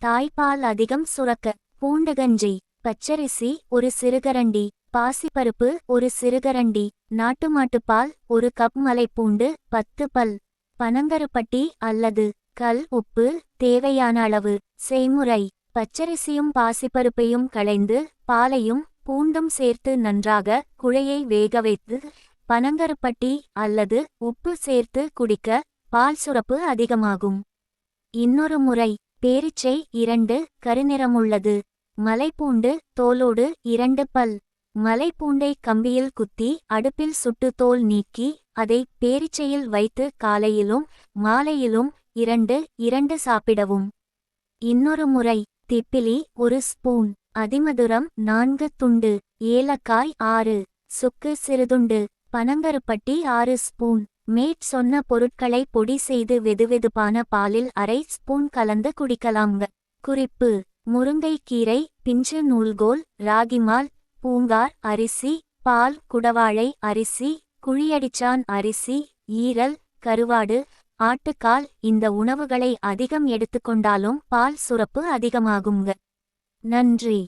தாய்ப்பால் அதிகம் சுரக்க. பூண்டுகஞ்சி. பச்சரிசி ஒரு சிறுகரண்டி. பாசிப்பருப்பு ஒரு சிறுகரண்டி. நாட்டுமாட்டுப்பால் 1 கப். மலைப்பூண்டு 10 பல். பனங்கருப்பட்டி அல்லது கல் உப்பு தேவையான அளவு. செய்முறை: பச்சரிசியும் பாசிப்பருப்பையும் களைந்து பாலையும் பூண்டும் சேர்த்து நன்றாக குழையை வேக வைத்து பனங்கருப்பட்டி அல்லது உப்பு சேர்த்து குடிக்க பால் சுரப்பு அதிகமாகும். இன்னொரு முறை: பேரீச்சை 2 கருநிறமுள்ளது. மலைப்பூண்டு தோலோடு 2 பல். மலைப்பூண்டை கம்பியில் குத்தி அடுப்பில் சுட்டு தோல் நீக்கி அதை பேரீச்சையில் வைத்து காலையிலும் மாலையிலும் 2 சாப்பிடவும். இன்னொரு முறை: திப்பிலி 1 ஸ்பூன். அதிமதுரம் 4 துண்டு. ஏலக்காய் 6. சுக்கு சிறுதுண்டு. பனங்கருப்பட்டி 6 ஸ்பூன். மேற் சொன்ன பொருட்களை பொடி செய்து வெதுவெதுப்பான பாலில் அரை ஸ்பூன் கலந்து குடிக்கலாம்ங்க. குறிப்பு: முருங்கைக்கீரை, பிஞ்சு நூல்கோல், ராகிமால், பூங்கார் அரிசி, பால் குடவாழை அரிசி, குழியடிச்சான் அரிசி, ஈரல், கருவாடு, ஆட்டுக்கால் இந்த உணவுகளை அதிகம் எடுத்துக்கொண்டாலும் பால் சுரப்பு அதிகமாகுங்க. நன்றி.